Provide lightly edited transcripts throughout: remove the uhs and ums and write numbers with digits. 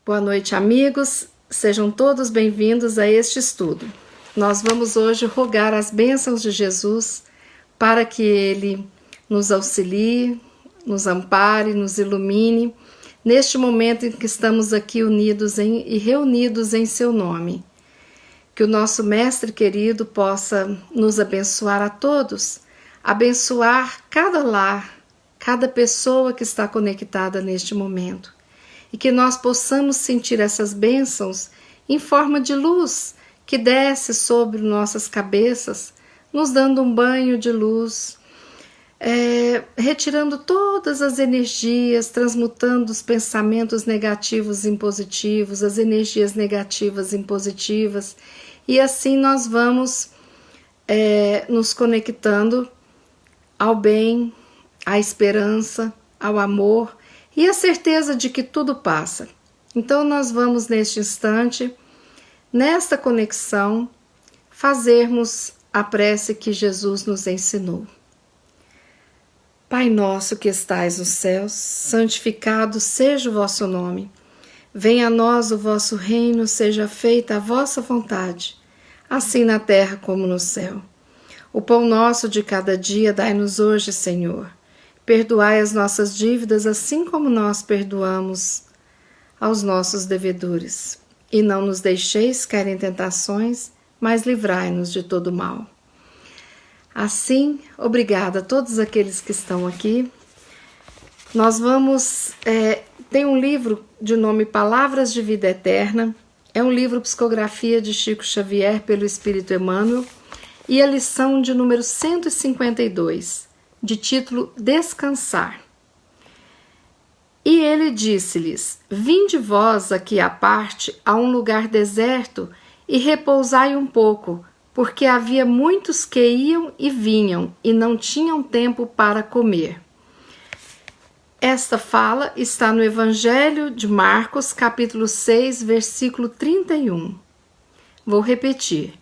Boa noite, amigos. Sejam todos bem-vindos a este estudo. Nós vamos hoje rogar as bênçãos de Jesus para que Ele nos auxilie, nos ampare, nos ilumine neste momento em que estamos aqui unidos e reunidos em Seu nome. Que o nosso Mestre querido possa nos abençoar a todos, abençoar cada lar, cada pessoa que está conectada neste momento. E que nós possamos sentir essas bênçãos em forma de luz que desce sobre nossas cabeças, nos dando um banho de luz, retirando todas as energias, transmutando os pensamentos negativos em positivos, as energias negativas em positivas, e assim nós vamos nos conectando ao bem, à esperança, ao amor, e a certeza de que tudo passa. Então nós vamos neste instante, nesta conexão, fazermos a prece que Jesus nos ensinou. Pai nosso que estais nos céus, santificado seja o vosso nome. Venha a nós o vosso reino, seja feita a vossa vontade, assim na terra como no céu. O pão nosso de cada dia dai-nos hoje, Senhor. Perdoai as nossas dívidas, assim como nós perdoamos aos nossos devedores. E não nos deixeis cair em tentações, mas livrai-nos de todo mal. Assim, obrigada a todos aqueles que estão aqui. Nós vamos... tem um livro de nome Palavras de Vida Eterna. É um livro psicografia de Chico Xavier pelo Espírito Emmanuel. E a lição de número 152. De título Descansar. E ele disse-lhes: Vinde vós aqui à parte a um lugar deserto e repousai um pouco, porque havia muitos que iam e vinham e não tinham tempo para comer. Esta fala está no Evangelho de Marcos, capítulo 6, versículo 31. Vou repetir.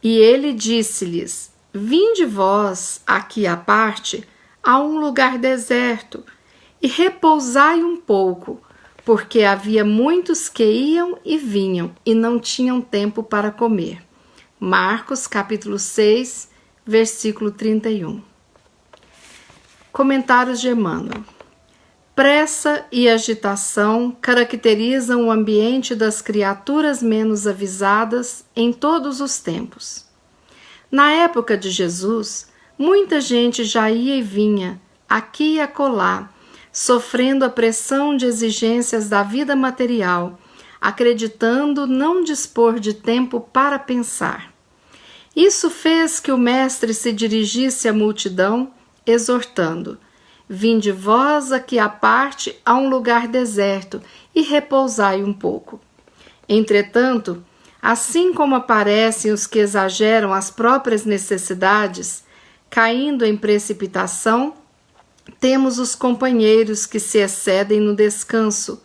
E ele disse-lhes: Vinde vós aqui à parte a um lugar deserto e repousai um pouco, porque havia muitos que iam e vinham e não tinham tempo para comer. Marcos capítulo 6, versículo 31. Comentários de Emmanuel. Pressa e agitação caracterizam o ambiente das criaturas menos avisadas em todos os tempos. Na época de Jesus, muita gente já ia e vinha, aqui e acolá, sofrendo a pressão de exigências da vida material, acreditando não dispor de tempo para pensar. Isso fez que o Mestre se dirigisse à multidão, exortando: Vinde vós aqui à parte a um lugar deserto e repousai um pouco. Entretanto, assim como aparecem os que exageram as próprias necessidades, caindo em precipitação, temos os companheiros que se excedem no descanso,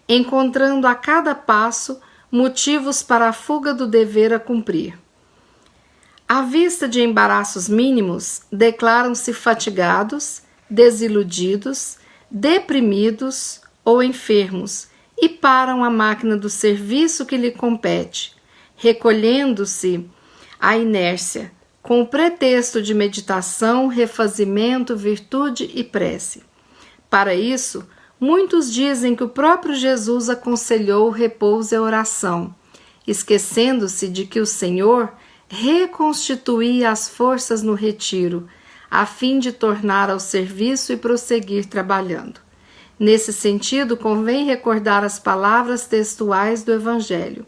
encontrando a cada passo motivos para a fuga do dever a cumprir. À vista de embaraços mínimos, declaram-se fatigados, desiludidos, deprimidos ou enfermos e param a máquina do serviço que lhe compete, recolhendo-se à inércia, com o pretexto de meditação, refazimento, virtude e prece. Para isso, muitos dizem que o próprio Jesus aconselhou o repouso e a oração, esquecendo-se de que o Senhor reconstituía as forças no retiro, a fim de tornar ao serviço e prosseguir trabalhando. Nesse sentido, convém recordar as palavras textuais do Evangelho.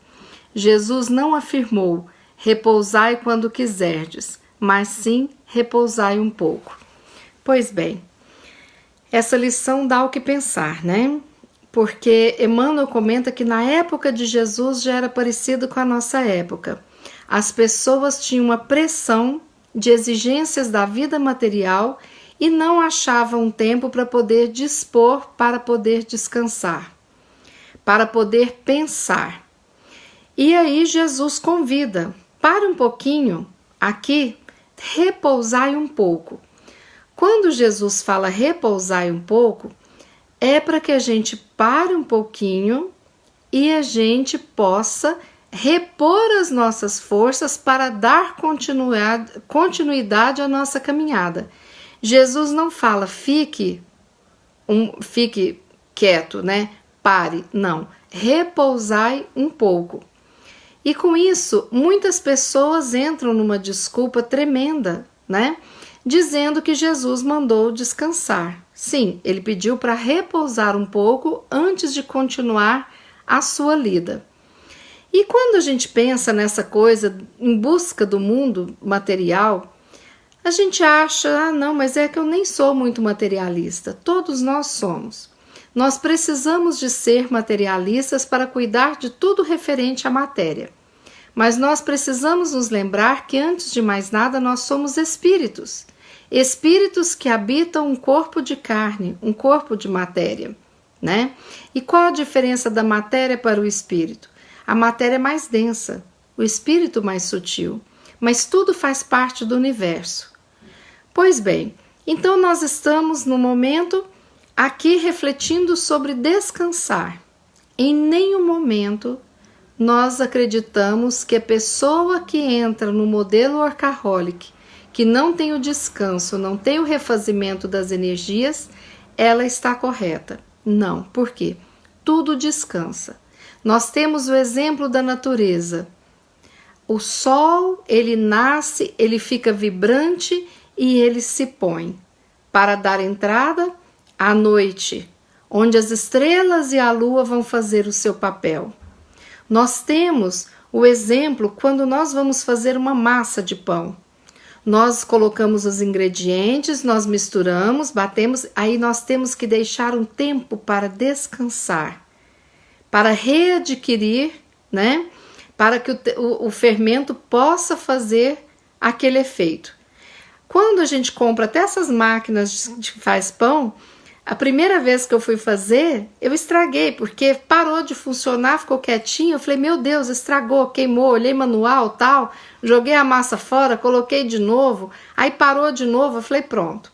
Jesus não afirmou: repousai quando quiserdes, mas sim repousai um pouco. Pois bem, essa lição dá o que pensar, né? Porque Emmanuel comenta que na época de Jesus já era parecido com a nossa época. As pessoas tinham uma pressão de exigências da vida material e não achavam tempo para poder dispor, para poder descansar, para poder pensar. E aí Jesus convida: para um pouquinho aqui, repousai um pouco. Quando Jesus fala repousai um pouco, é para que a gente pare um pouquinho e a gente possa repor as nossas forças para dar continuidade à nossa caminhada. Jesus não fala fique quieto, né? Pare, não. Repousai um pouco. E com isso, muitas pessoas entram numa desculpa tremenda, né? Dizendo que Jesus mandou descansar. Sim, ele pediu para repousar um pouco antes de continuar a sua lida. E quando a gente pensa nessa coisa em busca do mundo material, a gente acha, não, mas é que eu nem sou muito materialista. Todos nós somos. Nós precisamos de ser materialistas para cuidar de tudo referente à matéria. Mas nós precisamos nos lembrar que, antes de mais nada, nós somos espíritos. Espíritos que habitam um corpo de carne, um corpo de matéria, né? E qual a diferença da matéria para o espírito? A matéria é mais densa, o espírito mais sutil, mas tudo faz parte do universo. Pois bem, então nós estamos no momento aqui refletindo sobre descansar. Em nenhum momento nós acreditamos que a pessoa que entra no modelo workaholic, que não tem o descanso, não tem o refazimento das energias, ela está correta. Não, por quê? Tudo descansa. Nós temos o exemplo da natureza. O sol, ele nasce, ele fica vibrante e ele se põe para dar entrada à noite, onde as estrelas e a lua vão fazer o seu papel. Nós temos o exemplo quando nós vamos fazer uma massa de pão. Nós colocamos os ingredientes, nós misturamos, batemos, aí nós temos que deixar um tempo para descansar, para readquirir, né? Para que o fermento possa fazer aquele efeito. Quando a gente compra até essas máquinas de faz pão, a primeira vez que eu fui fazer, eu estraguei, porque parou de funcionar, ficou quietinho. Eu falei, meu Deus, estragou, queimou, olhei manual, tal, joguei a massa fora, coloquei de novo, aí parou de novo, eu falei, pronto.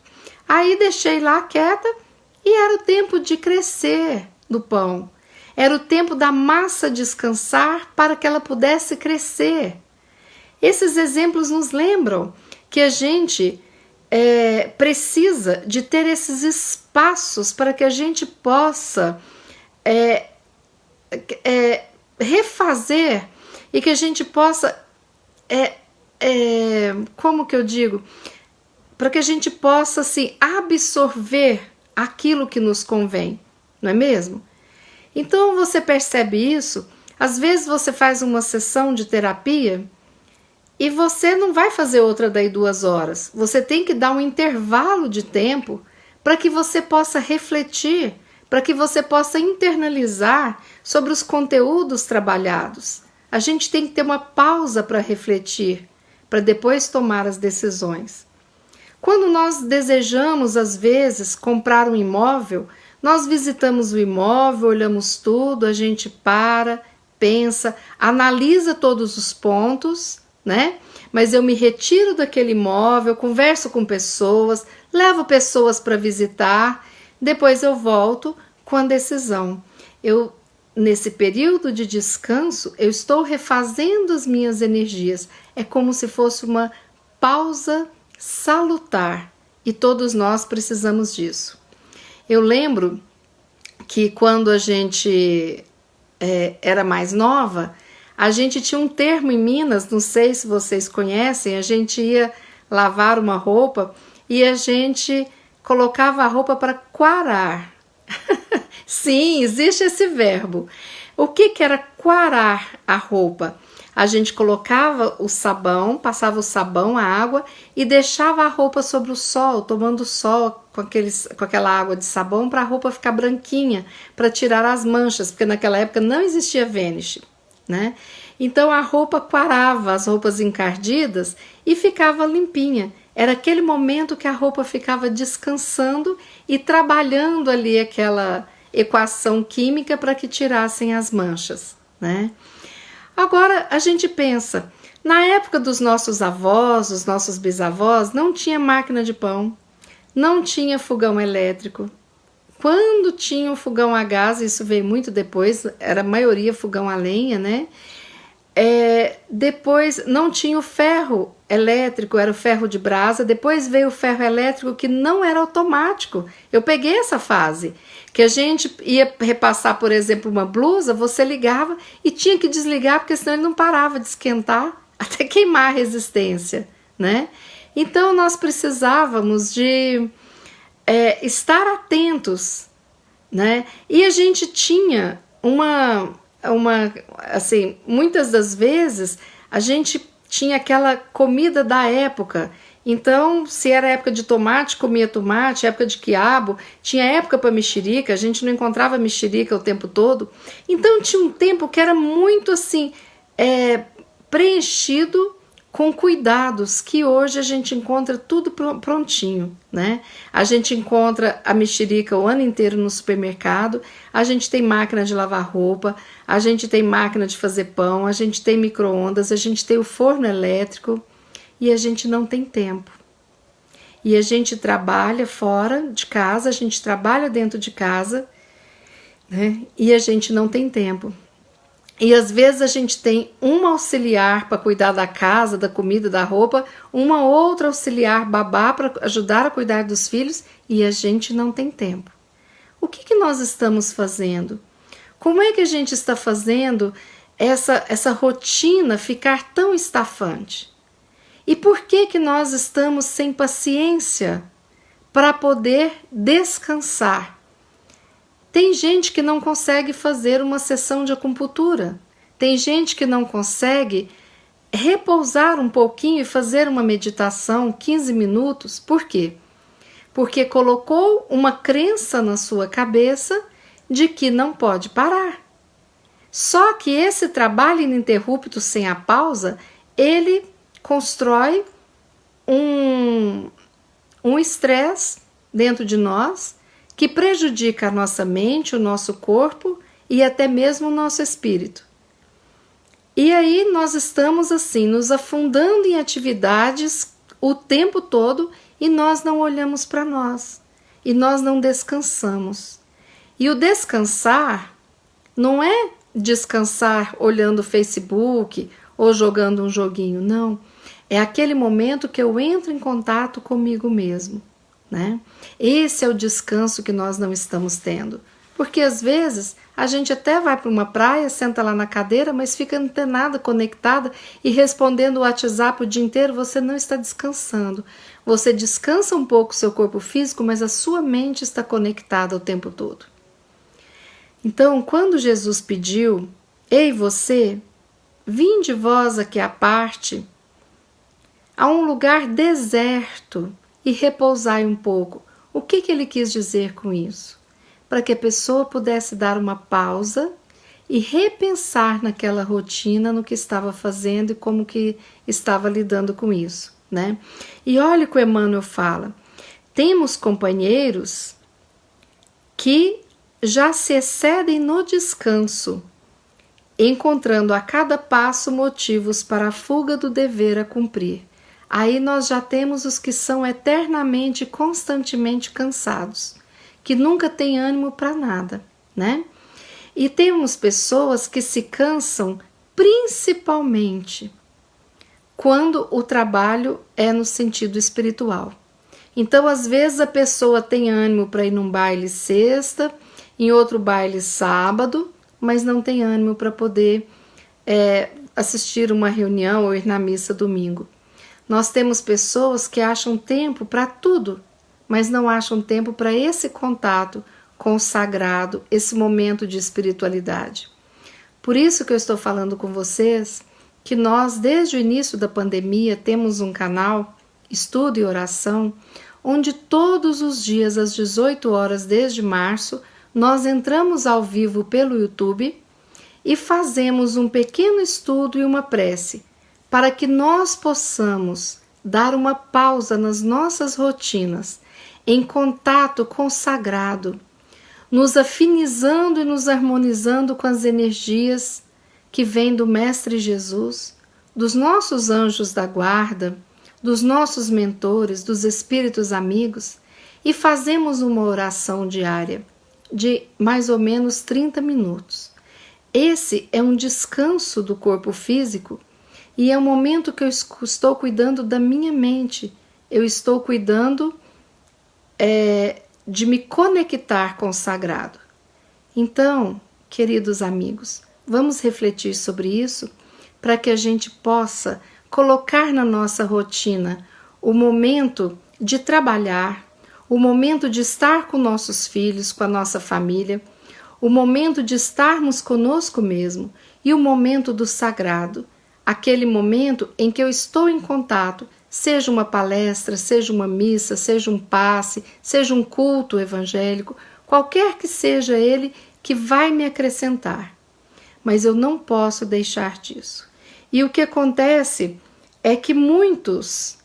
Aí deixei lá quieta e era o tempo de crescer do pão. Era o tempo da massa descansar para que ela pudesse crescer. Esses exemplos nos lembram que a gente precisa de ter esses espaços para que a gente possa refazer e que a gente possa, como que eu digo, para que a gente possa assim, absorver aquilo que nos convém, não é mesmo? Então você percebe isso, às vezes você faz uma sessão de terapia e você não vai fazer outra daí 2 horas. Você tem que dar um intervalo de tempo para que você possa refletir, para que você possa internalizar sobre os conteúdos trabalhados. A gente tem que ter uma pausa para refletir, para depois tomar as decisões. Quando nós desejamos, às vezes, comprar um imóvel, nós visitamos o imóvel, olhamos tudo, a gente para, pensa, analisa todos os pontos, né? Mas eu me retiro daquele imóvel, converso com pessoas, levo pessoas para visitar, depois eu volto com a decisão. Nesse período de descanso, eu estou refazendo as minhas energias. É como se fosse uma pausa salutar e todos nós precisamos disso. Eu lembro que quando a gente era mais nova, a gente tinha um termo em Minas, não sei se vocês conhecem, a gente ia lavar uma roupa e a gente colocava a roupa para quarar. Sim, existe esse verbo. O que era quarar a roupa? A gente colocava o sabão, passava o sabão, a água e deixava a roupa sobre o sol, tomando sol com aquela água de sabão para a roupa ficar branquinha, para tirar as manchas, porque naquela época não existia Vanish, né? Então a roupa quarava, as roupas encardidas e ficava limpinha. Era aquele momento que a roupa ficava descansando e trabalhando ali aquela equação química para que tirassem as manchas, né? Agora a gente pensa, na época dos nossos avós, dos nossos bisavós, não tinha máquina de pão, não tinha fogão elétrico. quando tinha o fogão a gás, isso veio muito depois, era a maioria fogão a lenha, né? Depois não tinha o ferro elétrico, era o ferro de brasa. Depois veio o ferro elétrico que não era automático. Eu peguei essa fase, que a gente ia repassar, por exemplo, uma blusa, você ligava e tinha que desligar, porque senão ele não parava de esquentar até queimar a resistência, né? Então nós precisávamos de estar atentos, né? E a gente tinha assim, muitas das vezes a gente tinha aquela comida da época. Então, se era época de tomate, comia tomate, época de quiabo, tinha época para mexerica, a gente não encontrava mexerica o tempo todo. Então, tinha um tempo que era muito assim, preenchido com cuidados, que hoje a gente encontra tudo prontinho, né? A gente encontra a mexerica o ano inteiro no supermercado, a gente tem máquina de lavar roupa, a gente tem máquina de fazer pão, a gente tem micro-ondas, a gente tem o forno elétrico e a gente não tem tempo. E a gente trabalha fora de casa, a gente trabalha dentro de casa, né? E a gente não tem tempo. E às vezes a gente tem uma auxiliar para cuidar da casa, da comida, da roupa, uma outra auxiliar babá para ajudar a cuidar dos filhos e a gente não tem tempo. O que nós estamos fazendo? Como é que a gente está fazendo essa rotina ficar tão estafante? E por que nós estamos sem paciência para poder descansar? Tem gente que não consegue fazer uma sessão de acupuntura. Tem gente que não consegue repousar um pouquinho e fazer uma meditação 15 minutos. Por quê? Porque colocou uma crença na sua cabeça de que não pode parar. Só que esse trabalho ininterrupto sem a pausa, ele constrói um estresse dentro de nós, que prejudica a nossa mente, o nosso corpo e até mesmo o nosso espírito. E aí nós estamos assim, nos afundando em atividades o tempo todo e nós não olhamos para nós, e nós não descansamos. E o descansar não é descansar olhando o Facebook ou jogando um joguinho, não. É aquele momento que eu entro em contato comigo mesmo, né? Esse é o descanso que nós não estamos tendo, porque às vezes a gente até vai para uma praia, senta lá na cadeira, mas fica antenada, conectada e respondendo o WhatsApp o dia inteiro. Você não está descansando. Você descansa um pouco o seu corpo físico, mas a sua mente está conectada o tempo todo. Então, quando Jesus pediu: ei você, vinde vós aqui à parte, a um lugar deserto, e repousai um pouco. O que ele quis dizer com isso? Para que a pessoa pudesse dar uma pausa e repensar naquela rotina, no que estava fazendo e como que estava lidando com isso, né? E olha o que o Emmanuel fala. Temos companheiros que já se excedem no descanso, encontrando a cada passo motivos para a fuga do dever a cumprir. Aí nós já temos os que são eternamente e constantemente cansados, que nunca têm ânimo para nada, né? E temos pessoas que se cansam principalmente quando o trabalho é no sentido espiritual. Então, às vezes a pessoa tem ânimo para ir num baile sexta, em outro baile sábado, mas não tem ânimo para poder assistir uma reunião ou ir na missa domingo. Nós temos pessoas que acham tempo para tudo, mas não acham tempo para esse contato com o sagrado, esse momento de espiritualidade. Por isso que eu estou falando com vocês que nós, desde o início da pandemia, temos um canal, Estudo e Oração, onde todos os dias, às 18 horas, desde março, nós entramos ao vivo pelo YouTube e fazemos um pequeno estudo e uma prece, para que nós possamos dar uma pausa nas nossas rotinas, em contato com o sagrado, nos afinizando e nos harmonizando com as energias que vêm do Mestre Jesus, dos nossos anjos da guarda, dos nossos mentores, dos espíritos amigos, e fazemos uma oração diária. de mais ou menos 30 minutos. Esse é um descanso do corpo físico e é um momento que eu estou cuidando da minha mente. Eu estou cuidando de me conectar com o sagrado. Então, queridos amigos, vamos refletir sobre isso para que a gente possa colocar na nossa rotina o momento de trabalhar, o momento de estar com nossos filhos, com a nossa família, o momento de estarmos conosco mesmo e o momento do sagrado, aquele momento em que eu estou em contato, seja uma palestra, seja uma missa, seja um passe, seja um culto evangélico, qualquer que seja ele que vai me acrescentar. Mas eu não posso deixar disso. E o que acontece é que muitos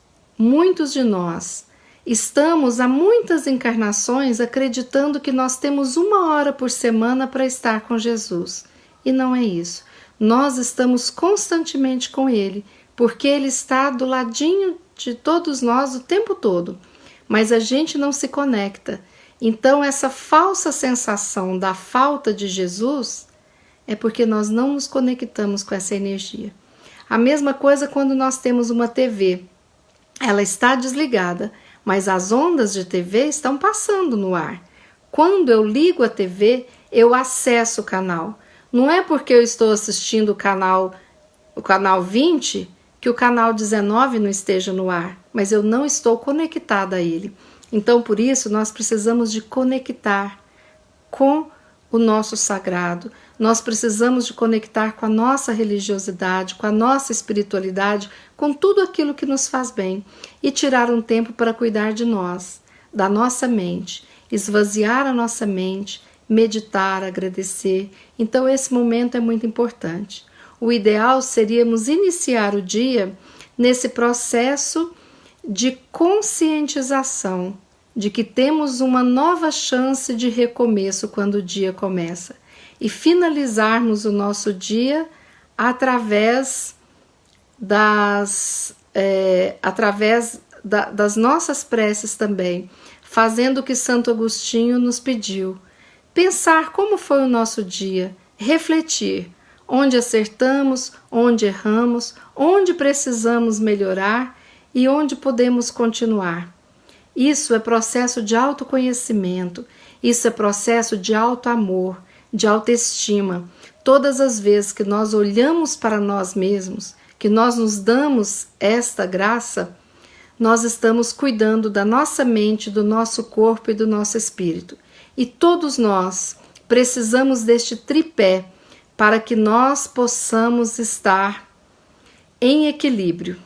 de nós estamos há muitas encarnações acreditando que nós temos 1 hora por semana para estar com Jesus. E não é isso. Nós estamos constantemente com Ele, porque Ele está do ladinho de todos nós o tempo todo. Mas a gente não se conecta. Então essa falsa sensação da falta de Jesus é porque nós não nos conectamos com essa energia. A mesma coisa quando nós temos uma TV. Ela está desligada, mas as ondas de TV estão passando no ar. Quando eu ligo a TV, eu acesso o canal. Não é porque eu estou assistindo o canal 20 que o canal 19 não esteja no ar, mas eu não estou conectada a ele. Então, por isso, nós precisamos de conectar com o nosso sagrado, nós precisamos de conectar com a nossa religiosidade, com a nossa espiritualidade, com tudo aquilo que nos faz bem e tirar um tempo para cuidar de nós, da nossa mente, esvaziar a nossa mente, meditar, agradecer. Então esse momento é muito importante. O ideal seríamos iniciar o dia nesse processo de conscientização, de que temos uma nova chance de recomeço quando o dia começa e finalizarmos o nosso dia através das nossas preces também, fazendo o que Santo Agostinho nos pediu. Pensar como foi o nosso dia, refletir onde acertamos, onde erramos, onde precisamos melhorar e onde podemos continuar. Isso é processo de autoconhecimento, isso é processo de autoamor, de autoestima. Todas as vezes que nós olhamos para nós mesmos, que nós nos damos esta graça, nós estamos cuidando da nossa mente, do nosso corpo e do nosso espírito. E todos nós precisamos deste tripé para que nós possamos estar em equilíbrio.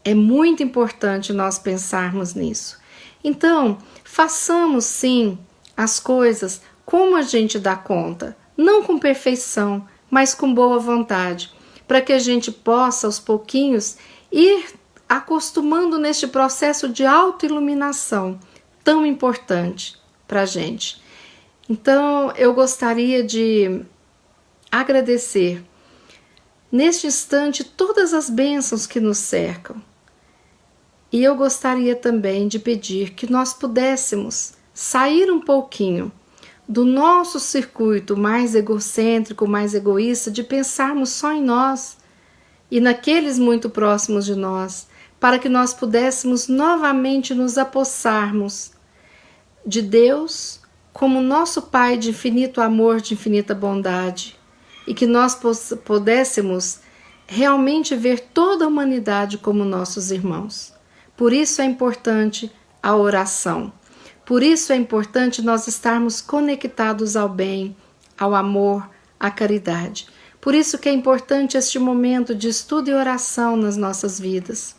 É muito importante nós pensarmos nisso. Então, façamos sim as coisas como a gente dá conta, não com perfeição, mas com boa vontade, para que a gente possa aos pouquinhos ir acostumando neste processo de autoiluminação tão importante para a gente. Então, eu gostaria de agradecer neste instante todas as bênçãos que nos cercam. E eu gostaria também de pedir que nós pudéssemos sair um pouquinho do nosso circuito mais egocêntrico, mais egoísta, de pensarmos só em nós e naqueles muito próximos de nós, para que nós pudéssemos novamente nos apossarmos de Deus como nosso Pai de infinito amor, de infinita bondade, e que nós pudéssemos realmente ver toda a humanidade como nossos irmãos. Por isso é importante a oração. Por isso é importante nós estarmos conectados ao bem, ao amor, à caridade. Por isso que é importante este momento de estudo e oração nas nossas vidas.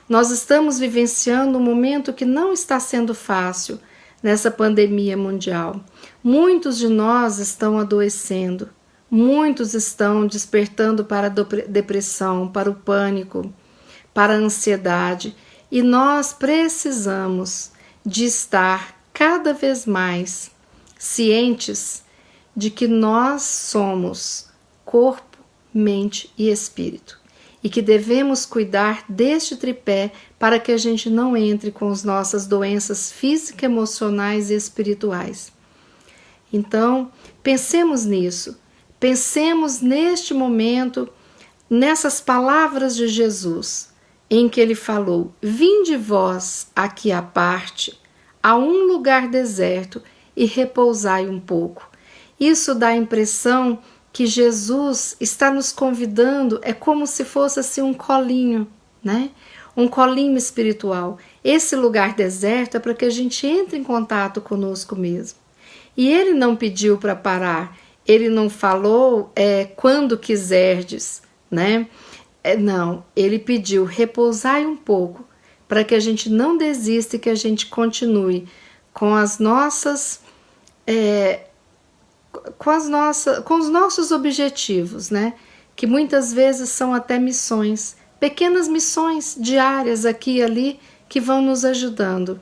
Nós estamos vivenciando um momento que não está sendo fácil nessa pandemia mundial. Muitos de nós estão adoecendo, muitos estão despertando para a depressão, para o pânico, para a ansiedade. E nós precisamos de estar cada vez mais cientes de que nós somos corpo, mente e espírito e que devemos cuidar deste tripé para que a gente não entre com as nossas doenças físicas, emocionais e espirituais. Então, pensemos nisso. Pensemos neste momento, nessas palavras de Jesus, em que ele falou: vinde vós aqui à parte, a um lugar deserto, e repousai um pouco. Isso dá a impressão que Jesus está nos convidando, é como se fosse assim um colinho, né? Um colinho espiritual. Esse lugar deserto é para que a gente entre em contato conosco mesmo. E ele não pediu para parar, ele não falou quando quiserdes, né? Não, ele pediu: repousai um pouco, para que a gente não desista e que a gente continue com as nossas com os nossos objetivos, né? Que muitas vezes são até missões, pequenas missões diárias aqui e ali que vão nos ajudando.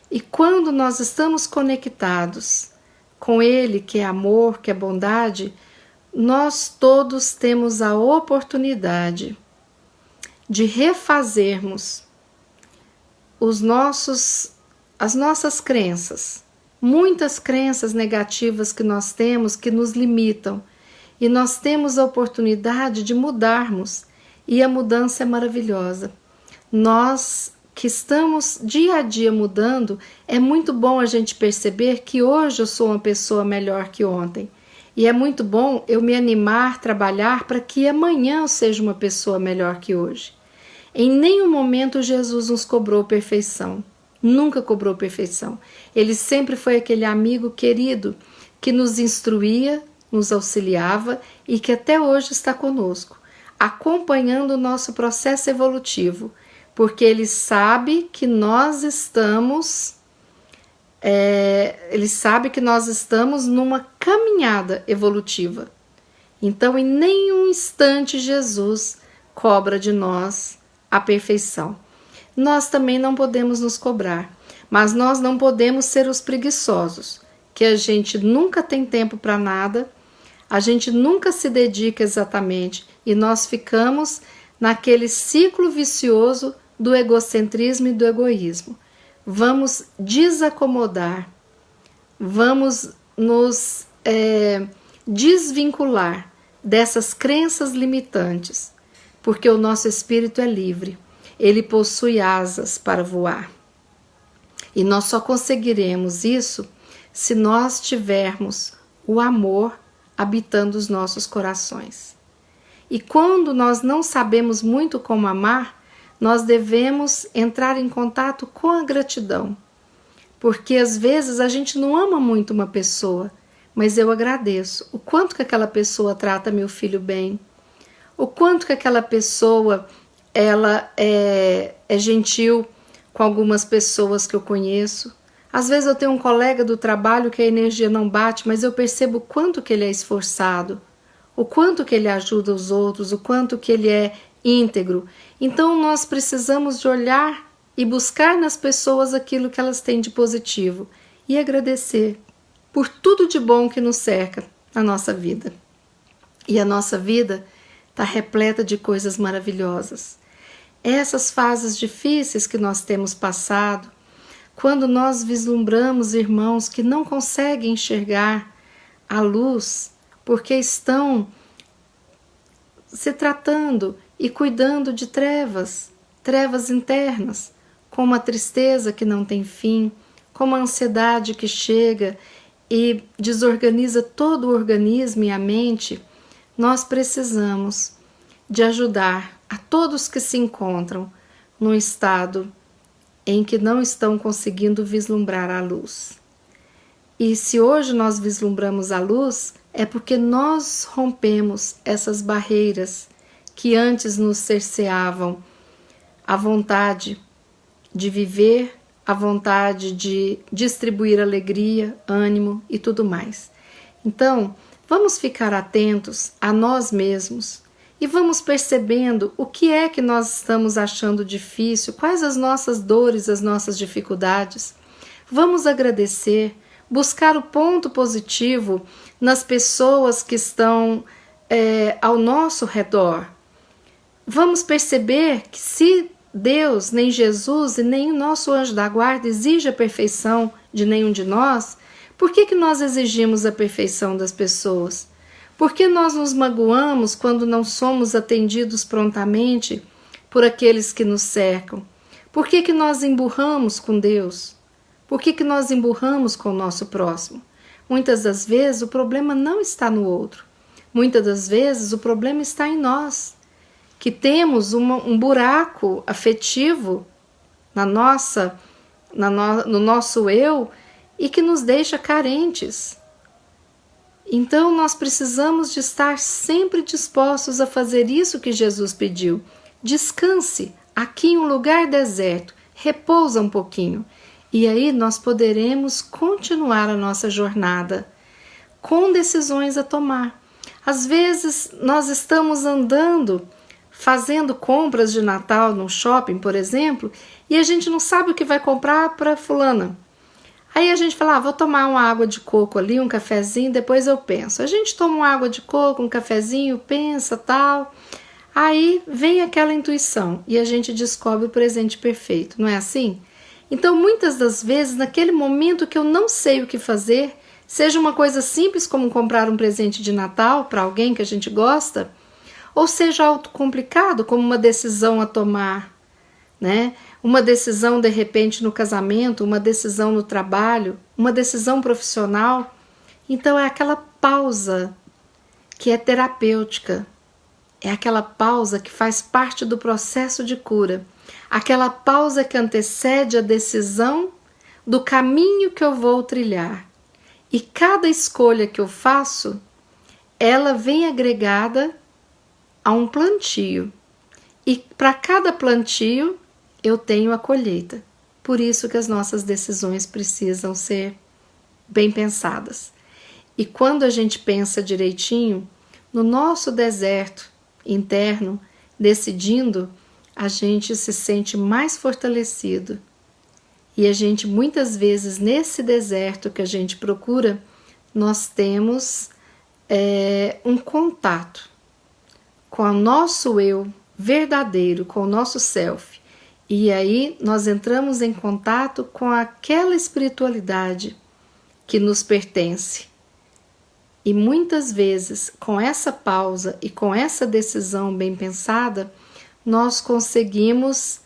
E quando nós estamos conectados com Ele, que é amor, que é bondade, nós todos temos a oportunidade de refazermos as nossas crenças. Muitas crenças negativas que nós temos que nos limitam, e nós temos a oportunidade de mudarmos, e a mudança é maravilhosa. Nós que estamos dia a dia mudando, é muito bom a gente perceber que hoje eu sou uma pessoa melhor que ontem, e é muito bom eu me animar, trabalhar para que amanhã eu seja uma pessoa melhor que hoje. Em nenhum momento Jesus nos cobrou perfeição. Nunca cobrou perfeição. Ele sempre foi aquele amigo querido que nos instruía, nos auxiliava e que até hoje está conosco, acompanhando o nosso processo evolutivo, porque ele sabe que nós estamos numa caminhada evolutiva. Então, em nenhum instante Jesus cobra de nós a perfeição. Nós também não podemos nos cobrar, mas nós não podemos ser os preguiçosos, que a gente nunca tem tempo para nada, a gente nunca se dedica exatamente e nós ficamos naquele ciclo vicioso do egocentrismo e do egoísmo. Vamos desacomodar, vamos nos desvincular dessas crenças limitantes, porque o nosso espírito é livre. Ele possui asas para voar. E nós só conseguiremos isso se nós tivermos o amor habitando os nossos corações. E quando nós não sabemos muito como amar, nós devemos entrar em contato com a gratidão. Porque às vezes a gente não ama muito uma pessoa, mas eu agradeço o quanto que aquela pessoa trata meu filho bem, o quanto que aquela pessoa ela é gentil com algumas pessoas que eu conheço. Às vezes eu tenho um colega do trabalho que a energia não bate, mas eu percebo o quanto que ele é esforçado, o quanto que ele ajuda os outros, o quanto que ele é íntegro. Então nós precisamos de olhar e buscar nas pessoas aquilo que elas têm de positivo e agradecer por tudo de bom que nos cerca na nossa vida. E a nossa vida está repleta de coisas maravilhosas. Essas fases difíceis que nós temos passado, quando nós vislumbramos irmãos que não conseguem enxergar a luz, porque estão se tratando e cuidando de trevas internas, como a tristeza que não tem fim, como a ansiedade que chega e desorganiza todo o organismo e a mente, nós precisamos de ajudar a todos que se encontram num estado em que não estão conseguindo vislumbrar a luz. E se hoje nós vislumbramos a luz, é porque nós rompemos essas barreiras que antes nos cerceavam a vontade de viver, a vontade de distribuir alegria, ânimo e tudo mais. Então, vamos ficar atentos a nós mesmos e vamos percebendo o que é que nós estamos achando difícil, quais as nossas dores, as nossas dificuldades. Vamos agradecer, buscar o ponto positivo nas pessoas que estão ao nosso redor. Vamos perceber que se Deus, nem Jesus e nem o nosso anjo da guarda exige a perfeição de nenhum de nós, Por que nós exigimos a perfeição das pessoas? Por que nós nos magoamos quando não somos atendidos prontamente por aqueles que nos cercam? Por que nós emburramos com Deus? Por que nós emburramos com o nosso próximo? Muitas das vezes o problema não está no outro. Muitas das vezes o problema está em nós, que temos um buraco afetivo no nosso eu e que nos deixa carentes. Então nós precisamos de estar sempre dispostos a fazer isso que Jesus pediu. Descanse aqui em um lugar deserto, repousa um pouquinho. E aí nós poderemos continuar a nossa jornada com decisões a tomar. Às vezes nós estamos andando, fazendo compras de Natal no shopping, por exemplo, e a gente não sabe o que vai comprar para fulana. Aí a gente fala, vou tomar uma água de coco ali, um cafezinho, depois eu penso. A gente toma uma água de coco, um cafezinho, pensa, tal. Aí vem aquela intuição e a gente descobre o presente perfeito, não é assim? Então, muitas das vezes, naquele momento que eu não sei o que fazer, seja uma coisa simples como comprar um presente de Natal para alguém que a gente gosta, ou seja algo complicado como uma decisão a tomar, né? Uma decisão de repente no casamento, uma decisão no trabalho, uma decisão profissional. Então é aquela pausa que é terapêutica, é aquela pausa que faz parte do processo de cura, aquela pausa que antecede a decisão do caminho que eu vou trilhar. E cada escolha que eu faço, ela vem agregada a um plantio. E para cada plantio, eu tenho a colheita. Por isso que as nossas decisões precisam ser bem pensadas. E quando a gente pensa direitinho, no nosso deserto interno, decidindo, a gente se sente mais fortalecido. E a gente, muitas vezes, nesse deserto que a gente procura, nós temos um contato com o nosso eu verdadeiro, com o nosso self. E aí nós entramos em contato com aquela espiritualidade que nos pertence. E muitas vezes, com essa pausa e com essa decisão bem pensada, nós conseguimos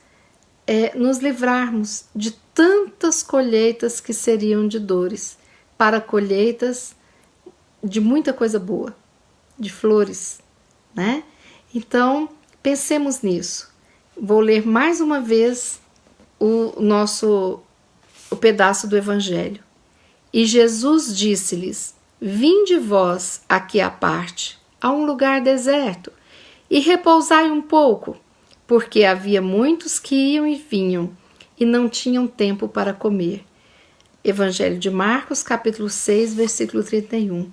nos livrarmos de tantas colheitas que seriam de dores, para colheitas de muita coisa boa, de flores, né? Então, pensemos nisso. Vou ler mais uma vez o pedaço do Evangelho. E Jesus disse-lhes: vinde vós aqui à parte, a um lugar deserto, e repousai um pouco, porque havia muitos que iam e vinham, e não tinham tempo para comer. Evangelho de Marcos, capítulo 6, versículo 31.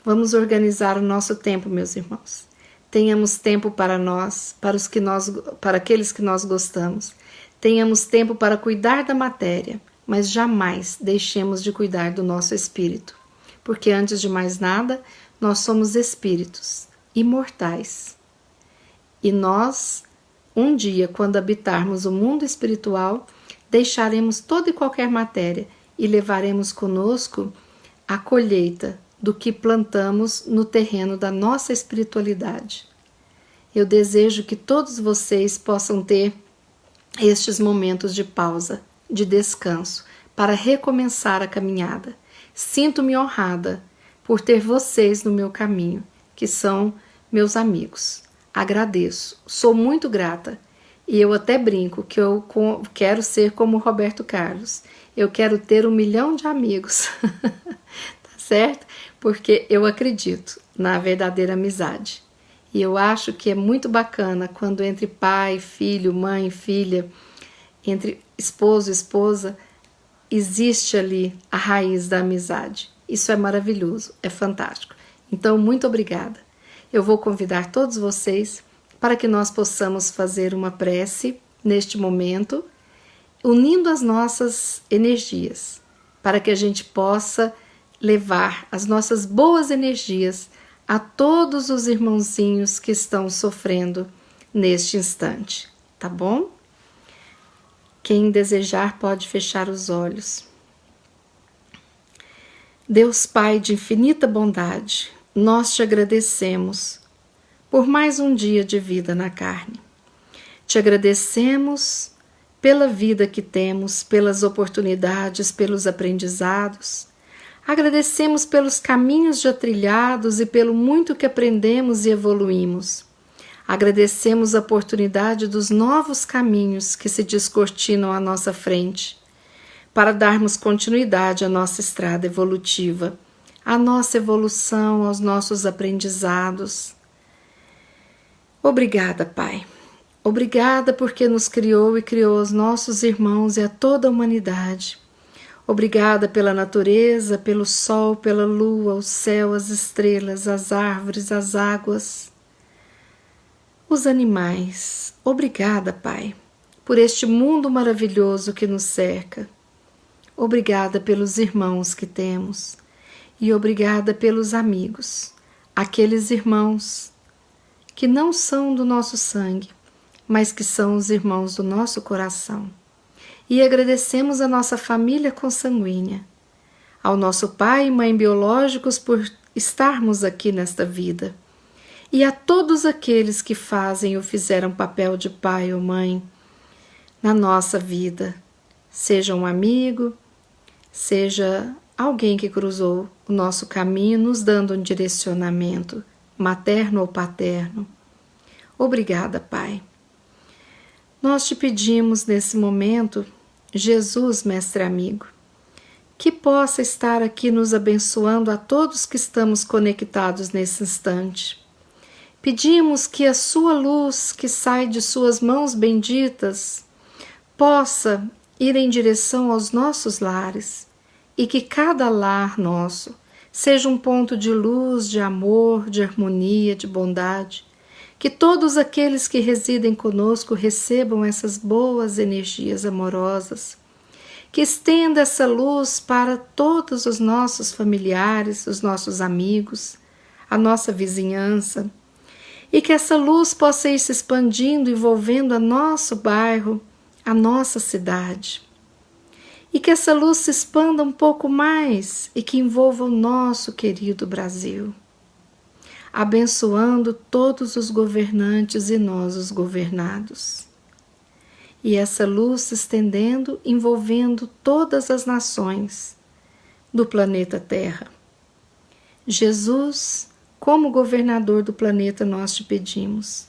Vamos organizar o nosso tempo, meus irmãos. Tenhamos tempo para nós, para aqueles que nós gostamos. Tenhamos tempo para cuidar da matéria, mas jamais deixemos de cuidar do nosso espírito. Porque antes de mais nada, nós somos espíritos imortais. E nós, um dia, quando habitarmos o mundo espiritual, deixaremos toda e qualquer matéria e levaremos conosco a colheita do que plantamos no terreno da nossa espiritualidade. Eu desejo que todos vocês possam ter estes momentos de pausa, de descanso, para recomeçar a caminhada. Sinto-me honrada por ter vocês no meu caminho, que são meus amigos. Agradeço, sou muito grata. E eu até brinco que eu quero ser como Roberto Carlos. Eu quero ter 1 milhão de amigos. Tá certo? Porque eu acredito na verdadeira amizade. E eu acho que é muito bacana quando entre pai, filho, mãe, filha, entre esposo e esposa, existe ali a raiz da amizade. Isso é maravilhoso, é fantástico. Então, muito obrigada. Eu vou convidar todos vocês para que nós possamos fazer uma prece neste momento, unindo as nossas energias, para que a gente possa levar as nossas boas energias a todos os irmãozinhos que estão sofrendo neste instante, tá bom? Quem desejar pode fechar os olhos. Deus Pai de infinita bondade, nós te agradecemos por mais um dia de vida na carne. Te agradecemos pela vida que temos, pelas oportunidades, pelos aprendizados. Agradecemos pelos caminhos já trilhados e pelo muito que aprendemos e evoluímos. Agradecemos a oportunidade dos novos caminhos que se descortinam à nossa frente, para darmos continuidade à nossa estrada evolutiva, à nossa evolução, aos nossos aprendizados. Obrigada, Pai. Obrigada porque nos criou e criou os nossos irmãos e a toda a humanidade. Obrigada pela natureza, pelo sol, pela lua, o céu, as estrelas, as árvores, as águas, os animais. Obrigada, Pai, por este mundo maravilhoso que nos cerca. Obrigada pelos irmãos que temos e obrigada pelos amigos, aqueles irmãos que não são do nosso sangue, mas que são os irmãos do nosso coração. E agradecemos a nossa família consanguínea, ao nosso pai e mãe biológicos por estarmos aqui nesta vida, e a todos aqueles que fazem ou fizeram papel de pai ou mãe na nossa vida, seja um amigo, seja alguém que cruzou o nosso caminho nos dando um direcionamento, materno ou paterno. Obrigada, Pai. Nós te pedimos nesse momento, Jesus, mestre amigo, que possa estar aqui nos abençoando a todos que estamos conectados nesse instante. Pedimos que a sua luz, que sai de suas mãos benditas, possa ir em direção aos nossos lares e que cada lar nosso seja um ponto de luz, de amor, de harmonia, de bondade. Que todos aqueles que residem conosco recebam essas boas energias amorosas. Que estenda essa luz para todos os nossos familiares, os nossos amigos, a nossa vizinhança. E que essa luz possa ir se expandindo, envolvendo o nosso bairro, a nossa cidade. E que essa luz se expanda um pouco mais e que envolva o nosso querido Brasil, abençoando todos os governantes e nós os governados. E essa luz se estendendo, envolvendo todas as nações do planeta Terra. Jesus, como governador do planeta, nós te pedimos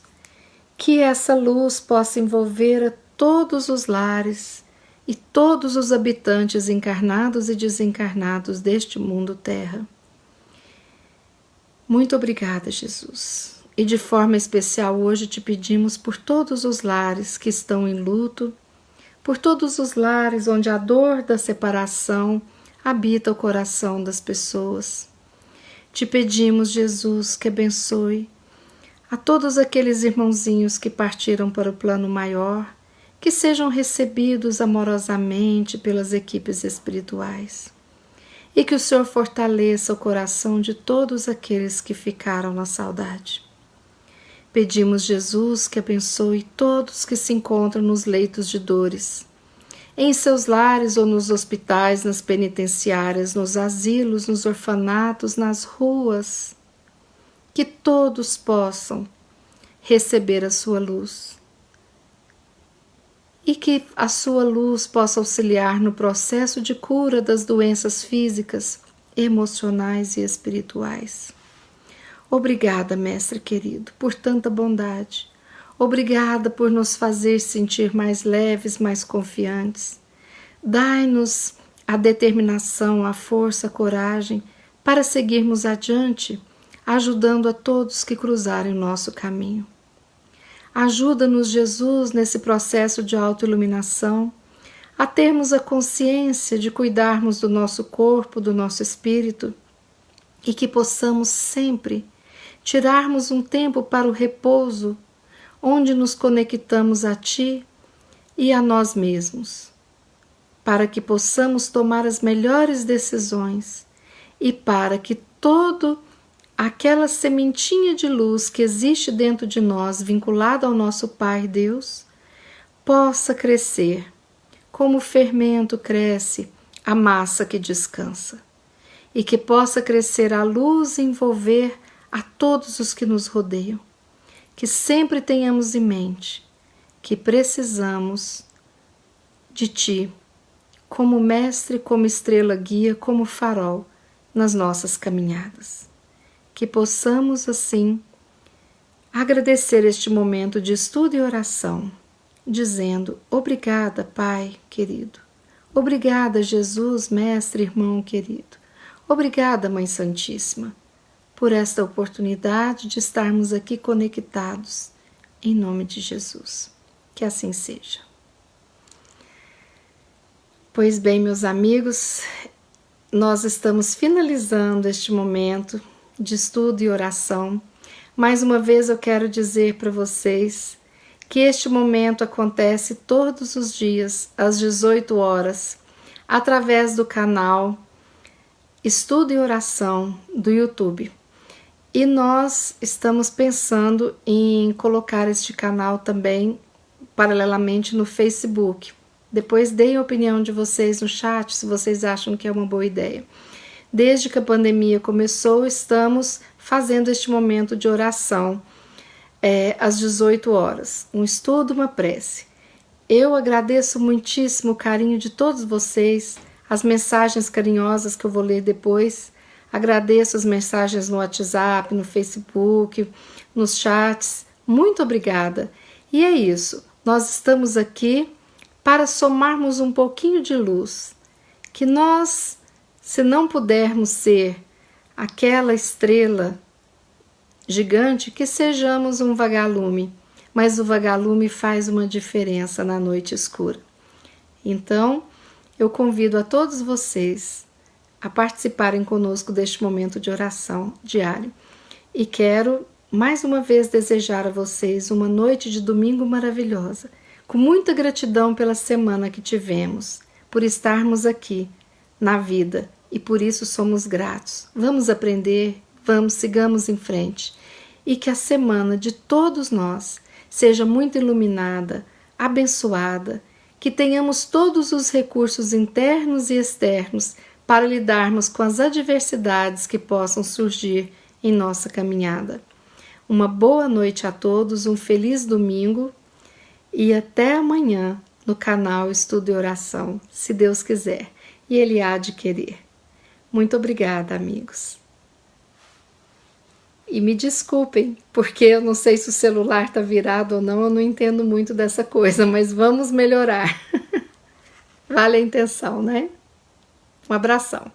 que essa luz possa envolver a todos os lares e todos os habitantes encarnados e desencarnados deste mundo Terra. Muito obrigada, Jesus. E de forma especial hoje te pedimos por todos os lares que estão em luto, por todos os lares onde a dor da separação habita o coração das pessoas. Te pedimos, Jesus, que abençoe a todos aqueles irmãozinhos que partiram para o plano maior, que sejam recebidos amorosamente pelas equipes espirituais. E que o Senhor fortaleça o coração de todos aqueles que ficaram na saudade. Pedimos, Jesus, que abençoe todos que se encontram nos leitos de dores, em seus lares ou nos hospitais, nas penitenciárias, nos asilos, nos orfanatos, nas ruas. Que todos possam receber a sua luz. E que a sua luz possa auxiliar no processo de cura das doenças físicas, emocionais e espirituais. Obrigada, Mestre querido, por tanta bondade. Obrigada por nos fazer sentir mais leves, mais confiantes. Dai-nos a determinação, a força, a coragem para seguirmos adiante, ajudando a todos que cruzarem o nosso caminho. Ajuda-nos, Jesus, nesse processo de autoiluminação, a termos a consciência de cuidarmos do nosso corpo, do nosso espírito, e que possamos sempre tirarmos um tempo para o repouso, onde nos conectamos a Ti e a nós mesmos, para que possamos tomar as melhores decisões e para que todo aquela sementinha de luz que existe dentro de nós, vinculada ao nosso Pai Deus, possa crescer, como o fermento cresce a massa que descansa. e que possa crescer a luz e envolver a todos os que nos rodeiam. Que sempre tenhamos em mente que precisamos de Ti, como mestre, como estrela guia, como farol nas nossas caminhadas. Que possamos, assim, agradecer este momento de estudo e oração, dizendo: obrigada, Pai querido. Obrigada, Jesus, mestre, irmão querido. Obrigada, Mãe Santíssima, por esta oportunidade de estarmos aqui conectados, em nome de Jesus. Que assim seja. Pois bem, meus amigos, nós estamos finalizando este momento de estudo e oração. Mais uma vez eu quero dizer para vocês que este momento acontece todos os dias, às 18 horas, através do canal Estudo e Oração do YouTube. E nós estamos pensando em colocar este canal também paralelamente no Facebook. Depois deem a opinião de vocês no chat se vocês acham que é uma boa ideia. Desde que a pandemia começou, estamos fazendo este momento de oração às 18 horas. Um estudo, uma prece. Eu agradeço muitíssimo o carinho de todos vocês, as mensagens carinhosas que eu vou ler depois. Agradeço as mensagens no WhatsApp, no Facebook, nos chats. Muito obrigada. E é isso. Nós estamos aqui para somarmos um pouquinho de luz. Que nós, se não pudermos ser aquela estrela gigante, que sejamos um vagalume. Mas o vagalume faz uma diferença na noite escura. Então, eu convido a todos vocês a participarem conosco deste momento de oração diário. E quero, mais uma vez, desejar a vocês uma noite de domingo maravilhosa, com muita gratidão pela semana que tivemos, por estarmos aqui na vida, e por isso somos gratos. Vamos aprender, sigamos em frente. E que a semana de todos nós seja muito iluminada, abençoada, que tenhamos todos os recursos internos e externos para lidarmos com as adversidades que possam surgir em nossa caminhada. Uma boa noite a todos, um feliz domingo e até amanhã no canal Estudo e Oração, se Deus quiser, e Ele há de querer. Muito obrigada, amigos. E me desculpem, porque eu não sei se o celular está virado ou não, eu não entendo muito dessa coisa, mas vamos melhorar. Vale a intenção, né? Um abração.